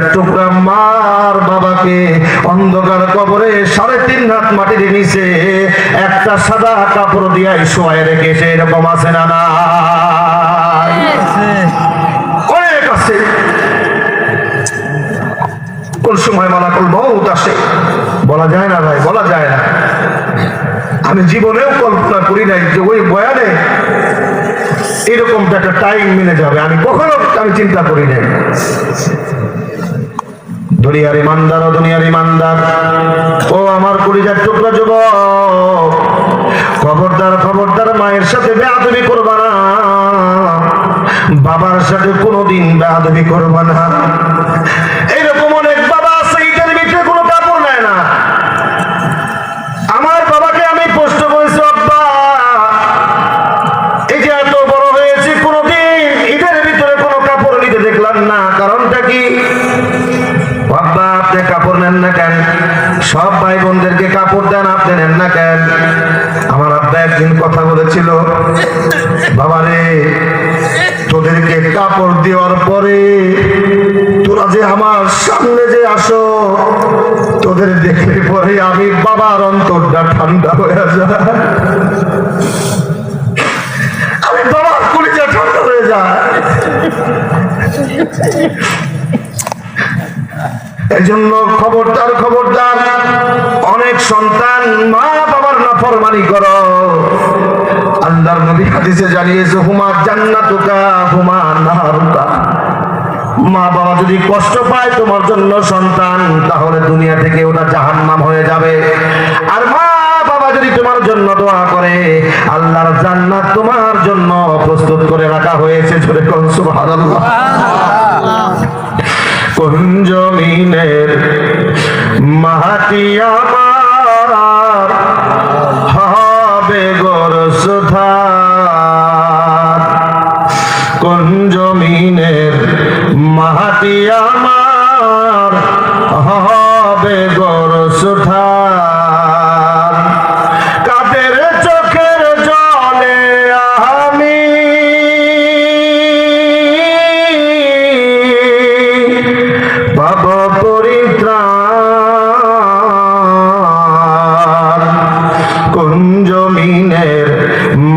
কলিজার টুকরা মার বাবাকে অন্ধকার কবরে 3.5 হাত মাটির নিচে একটা সাদা কাপড় দিয়ে শোয়ায় রেখেছে, এরকম আছে না? না, অনেক আছে। কোন সময় মালাকুল মউত আসে বলা যায় না ভাই, বলা যায় না। আমি জীবনেও কল্পনা করি নাই যে ওই বয়ানে এরকম একটা টাইম মিলে যাবে, আমি কখনো চিন্তা করি নাই। দুনিয়ার ইমানদার, ও দুনিয়ার ইমানদার, ও আমার কলিজার টুকরা যুবক, খবরদার খবরদার, মায়ের সাথে বেয়াদবি করবা না, বাবার সাথে কোনোদিন বেয়াদবি করবা না। এরকম অনেক বাবা আছে ঈদের ভিতরে কোনো কাপড় নেয় না। আমার বাবাকে আমি প্রশ্ন করেছি, আব্বা এই যে এত বড় হয়েছে কোনোদিন ঈদের ভিতরে কোনো কাপড় নিতে দেখলাম না, কারণটা কি? আব্বা আপনি কাপড় নেন না কেন? সব ভাই বোনদেরকে কাপড় দেন, আপনি নেন না কেন? আমার আব্বা একদিন কথা বলেছিল, বাবা রে তোদেরকে কাপড় দেওয়ার পরে তোরা যে আমার সামনে যে আসো, তোদের দেখলে পরে আমি বাবার অন্তরটা ঠান্ডা হয়ে যায়, আমি বাবার কলিজা ঠান্ডা হয়ে যায়। এই জন্য খবরদার খবরদার, অনেক সন্তান মা বাবার নাফরমানি করো। আল্লাহর নবী হাদিসে জানিয়েছে, হুমা জান্নাতুকা হুমা নাহারুকা। মা বাবা যদি কষ্ট পায় তোমার জন্য সন্তান, তাহলে দুনিয়া থেকে ওটা জাহান্নাম হয়ে যাবে। আর মা বাবা যদি তোমার জন্য দোয়া করে, আল্লাহর জান্নাত তোমার জন্য প্রস্তুত করে রাখা হয়েছে। জোরে কোন সুবহানাল্লাহ। কোন জমিনের মাটি আমার হবে গোরসধার, কোন জমিনের মাটি আমার হবে গোরসধার, কাদের চোখের জলে আমি পাব পরিত্রাণ, কোন জমিনের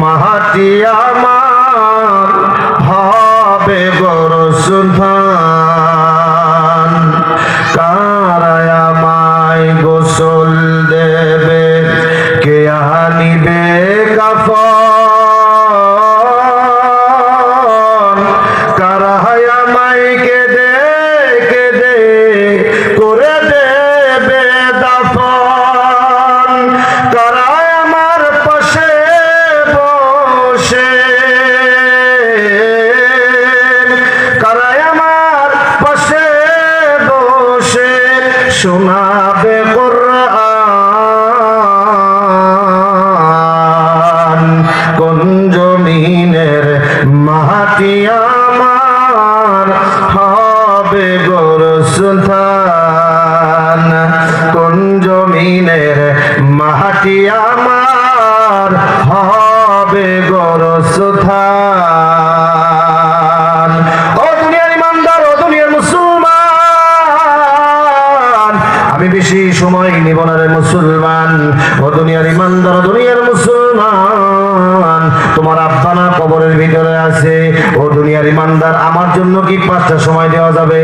মাটি আমার হবে গোরসধান, কারায় আমায় গোসল দেবে, কে আনিবে কাফন, কারায় আমায় কেঁদে কেঁদে করে দেবে দাফন, কারায় আমার পাশে বসে, কারায় আমার পাশে বসে শোনাবে কোরআন, কোন জমিনের মাটি আমার হবে গোরসধান, কোন জমিনের মাটি আমার হবে গোরসধান। ও দুনিয়ার ইমানদার, ও দুনিয়ার মুসলমান, আমি বেশি সময় নিব না রে মুসলমান। ও দুনিয়ার ইমানদার, ও দুনিয়ার মুসলমান, তোমার আব্বা না কবরের ভিতরে আছে। ও দুনিয়ার ইমানদার, আমার জন্য কি 5টা সময় দেওয়া যাবে?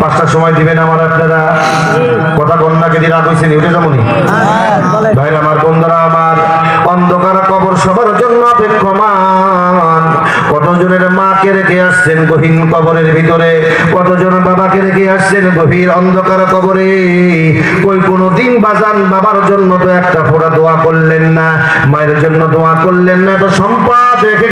5টা সময় দিবেন আমার আপনারা? কথা কন্যাকে দিয়ে রাত হয়েছে, উঠে যাবনি ভাই আমার, বন্ধুরা আমার, অন্ধকার কবর সবার জন্য অপেক্ষমান। কতজনের মাকে রেখে আসছেন গহীন কবরের ভিতরে, কতজন বাবাকে রেখে আসছেন গভীর অন্ধকার কবরে। কই কোনদিন বাজান বাবার জন্য তো একটা ফোঁটা দোয়া করলেন না, মায়ের জন্য দোয়া করলেন না, তো সম্পদ রেখে